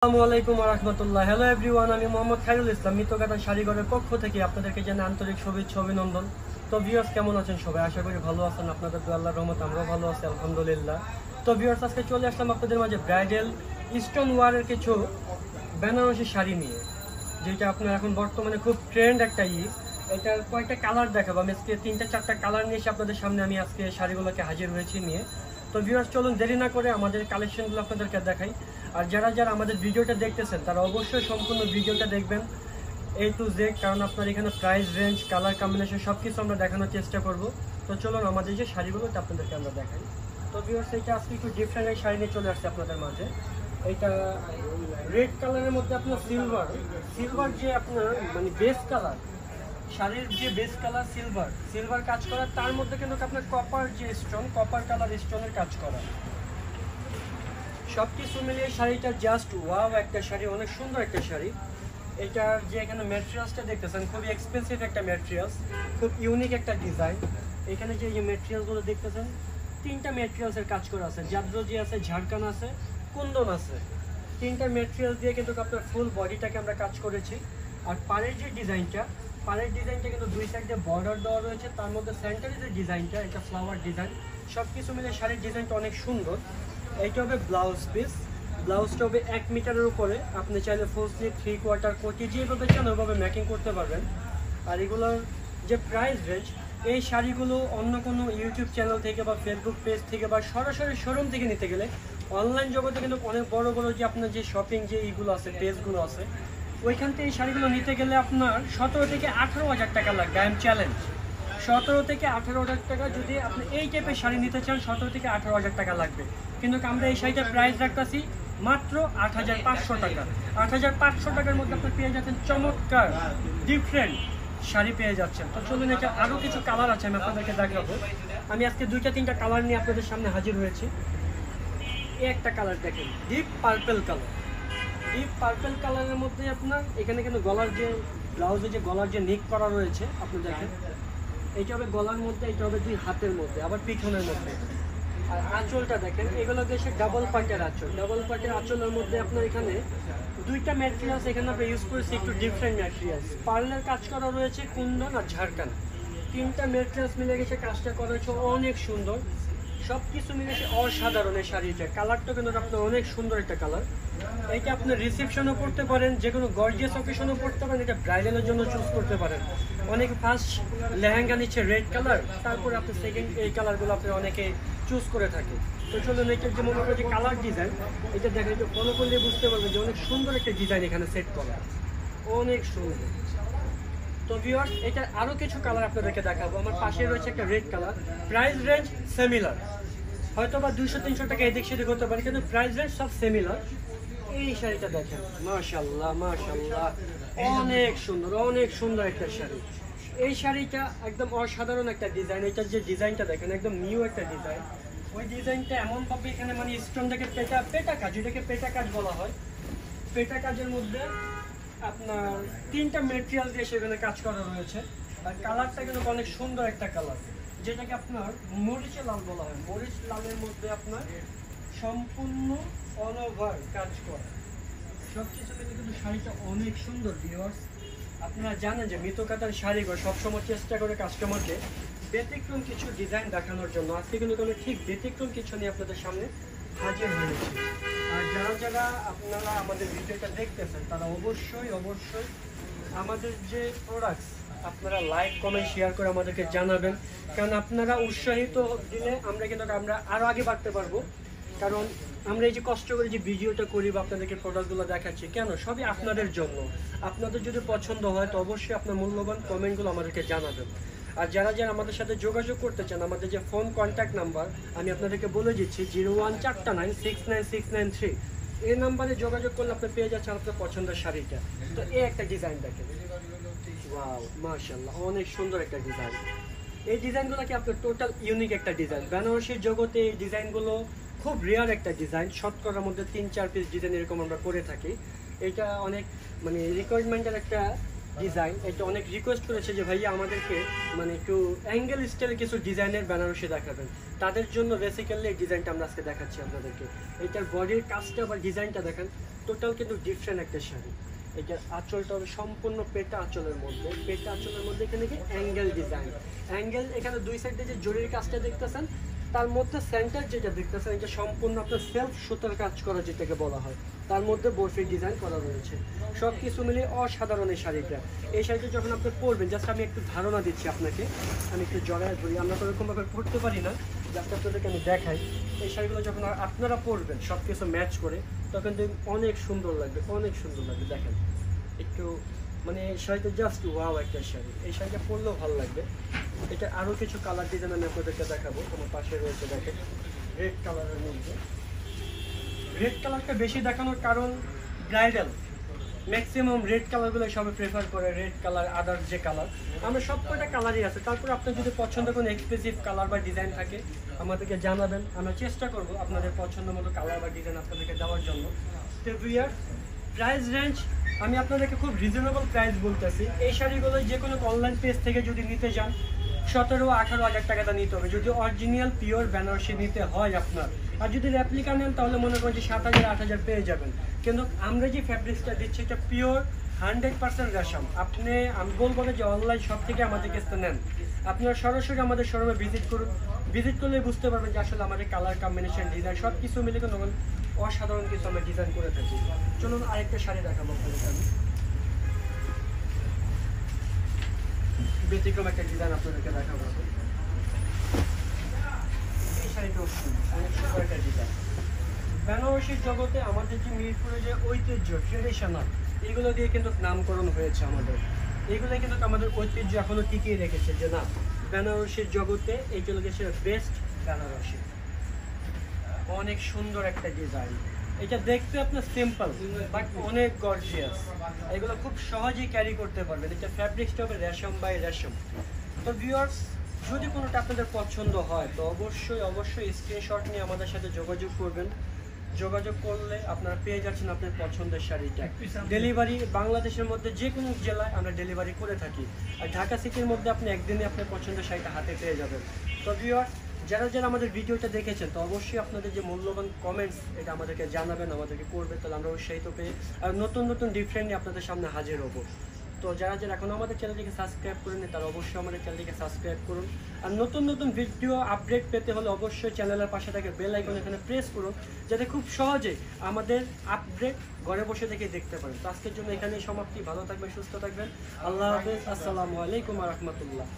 আসসালামু আলাইকুম ওয়া রাহমাতুল্লাহ। হ্যালো এভরিওয়ান, আমি মোহাম্মদ খায়রুল ইসলাম মিতকাটা শাড়িঘরের পক্ষ থেকে আপনাদেরকে জানাই আন্তরিক শুভেচ্ছা অভিনন্দন। তো ভিউয়ার্স, কেমন আছেন সবাই? আশা করি ভালো আছেন। আপনাদের দোয়া আল্লাহর রহমতে আমরাও ভালো আছি আলহামদুলিল্লাহ। তো ভিউয়ার্স, আজকে চলে আসলাম আপনাদের মাঝে ব্রাইডাল স্টোন ওয়ারের কিছু বেনারসি শাড়ি নিয়ে, যেটা আপনার এখন বর্তমানে খুব ট্রেন্ড একটা এটার কয়েকটা কালার দেখাবো। আমি আজকে 3-4টা কালার নিয়ে এসে আপনাদের সামনে আমি আজকে শাড়িগুলোকে হাজির হয়েছি নিয়ে। তো ভিউয়ার্স, চলুন দেরি না করে আমাদের কালেকশনগুলো আপনাদেরকে দেখাই। আর যারা যারা আমাদের ভিডিওটা দেখতেছেন তারা অবশ্যই সম্পূর্ণ ভিডিওটা দেখবেন A to Z, কারণ আপনার এখানে প্রাইস রেঞ্জ, কালার কম্বিনেশন সব কিছু আমরা দেখানোর চেষ্টা করব। তো চলুন আমাদের যে শাড়িগুলো আপনাদেরকে আমরা দেখাই। তো ভিউয়ার্স, এটা আজকে একটু ডিফারেন্ট এক শাড়ি নিয়ে চলে আসছে আপনাদের মাঝে। এটা রেড কালারের মধ্যে আপনার সিলভার যে আপনার মানে বেস কালার, শাড়ির যে বেস কালার সিলভার কাজ করা, তার মধ্যে কিন্তু আপনার কপার যে স্টোন, কপার কালার স্টোনের কাজ করা। সব কিছু মিলিয়ে শাড়িটা জাস্ট ওয়াও একটা শাড়ি, অনেক সুন্দর একটা শাড়ি। এটার যে এখানে ম্যাটেরিয়ালসটা দেখতেছেন খুবই এক্সপেন্সিভ একটা ম্যাটেরিয়ালস, খুব ইউনিক একটা ডিজাইন। এখানে যে ম্যাটেরিয়ালসগুলো দেখতেছেন, 3টা ম্যাটেরিয়ালসের কাজ করা আছে, জাদ্রজি আছে, ঝাড়খান আছে, কুন্দন আছে। 3টা ম্যাটেরিয়াল দিয়ে কিন্তু আপনার ফুল বডিটাকে আমরা কাজ করেছি। আর পাড়ের ডিজাইনটা কিন্তু দুই সাইডে বর্ডার দেওয়া রয়েছে, তার মধ্যে সেন্টারে যে ডিজাইনটা, এটা ফ্লাওয়ার ডিজাইন। সব কিছু মিলে শাড়ির ডিজাইনটা অনেক সুন্দর। এইটা হবে ব্লাউজ পিস, ব্লাউজটা হবে 1 মিটারের উপরে। আপনি চাইলে ফুল স্লিভ, 3/4 কোটি যেভাবে চান ওইভাবে মেকিং করতে পারবেন। আর এগুলোর যে প্রাইস রেঞ্জ, এই শাড়িগুলো অন্য কোনো ইউটিউব চ্যানেল থেকে বা ফেসবুক পেজ থেকে বা সরাসরি শোরুম থেকে নিতে গেলে অনলাইন জগতে কিন্তু অনেক বড় বড় যে আপনার যে শপিং যে এইগুলো আছে, পেজগুলো আছে, ওইখান থেকে এই শাড়িগুলো নিতে গেলে আপনার 17 থেকে 18 হাজার টাকা লাগবে। আই এম চ্যালেঞ্জ, 17 থেকে 18 হাজার টাকা যদি আপনি এই টাইপের শাড়ি নিতে চান, 17 থেকে 18 হাজার টাকা লাগবে। কিন্তু আমরা এই শাড়িটার প্রাইস রাখতেছি মাত্র 8,500 টাকা। 8,500 টাকার মধ্যে আপনি পেয়ে যাচ্ছেন চমৎকার ডিফারেন্ট শাড়ি পেয়ে যাচ্ছেন। তো চলুন, এটা আরও কিছু কালার আছে, আমি আপনাদেরকে দেখাবো। আমি আজকে 2-3টা কালার নিয়ে আপনাদের সামনে হাজির হয়েছি। এই একটা কালার দেখেন, ডিপ পার্পল কালারের মধ্যে আপনার এখানে কিন্তু গলার যে ব্লাউজে যে গলার যে নেক করা রয়েছে আপনি দেখেন, এটা হবে গলার মধ্যে, এটা হবে 2 হাতের মধ্যে, আবার পিছনের মধ্যে। আর আঁচলটা দেখেন, এগুলো দেশে ডাবল পার্টের আঁচলের মধ্যে আপনার এখানে 2টা ম্যাটেরিয়ালস এখানে আমরা ইউজ করেছি, একটু ডিফারেন্ট ম্যাটেরিয়ালস। পার্লের কাজ করা রয়েছে, কুন্দন আর ঝাড়খান, 3টা ম্যাটেরিয়ালস মিলে গেছে, কাজটা করা হয়েছে অনেক সুন্দর। সব কিছু মিলেছে অসাধারণ। এই শাড়িটা কালারটা কিন্তু আপনার অনেক সুন্দর একটা কালার। এটা আপনি রিসেপশনও পড়তে পারেন, যে কোনো গর্জিয়াস অকেশনও পড়তে পারেন, এটা ব্রাইডালের জন্য চুজ করতে পারেন। অনেকে ফার্স্ট লেহেঙ্গা নিচ্ছে রেড কালার, তারপরে আপনি সেকেন্ড এই কালারগুলো আপনি অনেকে চুজ করে থাকে। তো চলুন, এটার যে মনে করেন যে কালার ডিজাইন, এটা দেখেন, এটা ফলো করলে বুঝতে পারবেন যে অনেক সুন্দর একটা ডিজাইন এখানে সেট করা, অনেক সুন্দর। তো ভিউয়ার্স, এটা আরও কিছু কালার আপনাদেরকে দেখাবো। আমার পাশে রয়েছে একটা red colour, price range similar, হয়তো বা 200-300 টাকা এদিক সেদিক হতে পারে, কিন্তু প্রাইস রেঞ্জ সব সিমিলার। এই শাড়িটা দেখেন, মাশাআল্লাহ অনেক সুন্দর একটা শাড়ি। এই শাড়িটা একদম অসাধারণ একটা ডিজাইন। এটার যে ডিজাইনটা দেখেন, একদম নিউ একটা ডিজাইন। ওই ডিজাইনটা এমনভাবে এখানে মানে স্টোন দেখে পেটা কাজ, এটাকে পেটা কাজ বলা হয়। পেটা কাজের মধ্যে আপনার 3টা ম্যাটেরিয়াল দিয়ে সেখানে কাজ করা রয়েছে। আর কালারটা কিন্তু অনেক সুন্দর একটা কালার, যেটাকে আপনার মরিচে লাল বলা হয়। মরিচ লালের মধ্যে আপনার সম্পূর্ণ অল ওভার কাজ করা, সব কিছু মিলে কিন্তু শাড়িটা অনেক সুন্দর। ভিউয়ার্স, আপনারা জানেন যে মিতকাতার শাড়িঘর সবসময় চেষ্টা করে কাস্টমারকে ব্যতিক্রম কিছু ডিজাইন দেখানোর জন্য। আজকে কিন্তু ঠিক ব্যতিক্রম কিছু নিয়ে আপনাদের সামনে হাজির হয়েছে। আর যারা যারা আপনারা আমাদের ভিডিওটা দেখতেছেন তারা অবশ্যই আমাদের যে প্রোডাক্টস আপনারা লাইক, কমেন্ট, শেয়ার করে আমাদেরকে জানাবেন, কারণ আপনারা উৎসাহিত দিলে আমরা আরও আগে বাড়তে পারবো। কারণ আমরা এই যে কষ্ট করে যে ভিডিওটা করি বা আপনাদেরকে প্রোডাক্টগুলো দেখাচ্ছি, কেন? সবই আপনাদের জন্য। আপনাদের যদি পছন্দ হয় তো অবশ্যই আপনার মূল্যবান কমেন্টগুলো আমাদেরকে জানাবেন। আর যারা যারা আমাদের সাথে যোগাযোগ করতে চান, আমাদের যে ফোন কন্ট্যাক্ট নাম্বার আমি আপনাদেরকে বলে দিচ্ছি, 0149696693। এই নাম্বারে যোগাযোগ করলে আপনি পেয়ে যাচ্ছেন আপনার পছন্দের শাড়িটা। তো এই একটা ডিজাইন দেখেন, ওয়াও মাশাআল্লাহ, অনেক সুন্দর একটা ডিজাইন। এই ডিজাইনগুলো কি আপনার টোটাল ইউনিক একটা ডিজাইন। বেনারসির জগতে এই ডিজাইনগুলো খুব রেয়ার একটা ডিজাইন, শতকরার মধ্যে 3-4 পিস ডিজাইন এরকম আমরা করে থাকি। এটা অনেক মানে রিকোয়ারমেন্টের একটা ডিজাইন। এটা অনেক রিকোয়েস্ট করেছে যে ভাইয়া আমাদেরকে মানে একটু অ্যাঙ্গেল স্টাইলের কিছু ডিজাইনের বেনারসি দেখাবেন, তাদের জন্য বেসিক্যালি এই ডিজাইনটা আমরা আজকে দেখাচ্ছি আপনাদেরকে। এটার বডির কাজটা বা ডিজাইনটা দেখেন, টোটাল কিন্তু ডিফারেন্ট একটা শাড়ি। এটা আঁচলটা হবে সম্পূর্ণ পেটা আঁচলের মধ্যে, পেটা আঁচলের মধ্যে এখানে কি অ্যাঙ্গেল ডিজাইন, অ্যাঙ্গেল এখানে দুই সাইডে যে জরির কাজটা দেখতেছেন, তার মধ্যে সেন্টার যেটা দেখতেছেন এটা সম্পূর্ণ আপনার সেলফ সুতার কাজ করা যেটাকে বলা হয়, তার মধ্যে বরফি ডিজাইন করা রয়েছে। সব কিছু মিলিয়ে অসাধারণ এই শাড়িটা। এই শাড়িটা যখন আপনি পরবেন, জাস্ট আমি একটু ধারণা দিচ্ছি আপনাকে, আমি একটু জড়ায় ধরি, আমরা তো এরকমভাবে পড়তে পারি না, জাস্ট আপনাদেরকে আমি দেখাই। এই শাড়িগুলো যখন আপনারা পরবেন সব কিছু ম্যাচ করে, তখন দেখবেন অনেক সুন্দর লাগবে, অনেক সুন্দর লাগবে। দেখেন একটু মানে এই শাড়িটা জাস্ট ওয়াও একটা শাড়ি, এই শাড়িটা পরলেও ভালো লাগবে। এটা আরও কিছু কালার ডিজাইন আমি আপনাদেরকে দেখাবো, আমার পাশে রয়েছে দেখেন রেড কালারের মধ্যে। রেড কালারটা বেশি দেখানোর কারণ ব্রাইডাল ম্যাক্সিমাম রেড কালারগুলো সবাই প্রেফার করে, রেড কালার আদার্স যে কালার, আমরা সব কয়টা কালারই আছে। তারপর আপনার যদি পছন্দ কোনো এক্সপ্রেসিভ কালার বা ডিজাইন থাকে আমাদেরকে জানাবেন, আমরা চেষ্টা করব আপনাদের পছন্দ মতো কালার বা ডিজাইন আপনাদেরকে দেওয়ার জন্য। তো ভিউয়ার প্রাইস রেঞ্জ আমি আপনাদেরকে খুব রিজনেবল প্রাইস বলতেছি। এই শাড়িগুলো যে কোনো অনলাইন পেজ থেকে যদি নিতে যান 17-18 হাজার টাকাটা নিতে হবে, যদি অরিজিনাল পিওর বেনারসি নিতে হয় আপনার। আর যদি রেপ্লিকা নেন তাহলে মনে করেন যে 7,000-8,000 পেয়ে যাবেন। কিন্তু আমরা যে ফ্যাব্রিক্সটা দিচ্ছি এটা পিওর 100% রেশম। আমি বলবো না যে অনলাইন শপ থেকে আমাদের কাছে নেন, আপনারা সরাসরি আমাদের শোরুমে ভিজিট করুন, ভিজিট করলে বুঝতে পারবেন যে আসলে আমাদের কালার কম্বিনেশন ডিজাইন সব কিছু মিলে কিন্তু অসাধারণ কিছু আমরা ডিজাইন করে থাকি। চলুন আরেকটা শাড়ি দেখাবো আপনাদের। আমি ব্যতিক্রম একটা ডিজাইন আপনাদেরকে দেখাবো। এই শাড়িটা অনেক সুন্দর একটা ডিজাইন। বেনারসির জগতে আমাদের যে মিরপুরের যে ঐতিহ্য ট্রেডিশনাল, এগুলো দিয়ে কিন্তু নামকরণ হয়েছে আমাদের। এগুলো কিন্তু আমাদের ঐতিহ্য এখনো টিকিয়ে রেখেছে যে না, বেনারসির জগতে এইগুলো হচ্ছে বেস্ট বেনারসি। অনেক সুন্দর একটা ডিজাইন, এটা দেখতে আপনার সিম্পল বাট অনেক গর্জিয়াস। এগুলো খুব সহজেই ক্যারি করতে পারবেন। এটা ফ্যাব্রিক্সটা হবে রেশম বাই রেশম। তো ভিউয়ার্স যদি কোনোটা আপনাদের পছন্দ হয় তো অবশ্যই স্ক্রিনশট নিয়ে আমাদের সাথে যোগাযোগ করবেন। যোগাযোগ করলে আপনারা পেয়ে যাচ্ছেন আপনার পছন্দের শাড়িটা। ডেলিভারি বাংলাদেশের মধ্যে যে কোনো জেলায় আমরা ডেলিভারি করে থাকি। আর ঢাকা সিটির মধ্যে আপনি একদিনে আপনার পছন্দের শাড়িটা হাতে পেয়ে যাবেন। তো ভিউয়ার্স যারা আমাদের ভিডিওটা দেখেছেন তো অবশ্যই আপনাদের যে মূল্যবান কমেন্টস এটা আমাদেরকে জানাবেন, আমাদেরকে করবেন, তাহলে আমরা উৎসাহিত পেয়ে আর নতুন ডিফারেন্ট নিয়ে আপনাদের সামনে হাজির হব। তো যারা এখনও আমাদের চ্যানেলটিকে সাবস্ক্রাইব করেন তারা অবশ্যই আমাদের চ্যানেলটিকে সাবস্ক্রাইব করুন। আর নতুন ভিডিও আপডেট পেতে হলে অবশ্যই চ্যানেলের পাশে থাকে বেল আইকন এখানে প্রেস করুন, যাতে খুব সহজে আমাদের আপডেট ঘরে বসে থেকে দেখতে পারেন। তো আজকের জন্য এখানেই সমাপ্তি। ভালো থাকবেন, সুস্থ থাকবেন। আল্লাহ হাফেজ। আসসালামু আলাইকুম ওয়া রাহমাতুল্লাহ।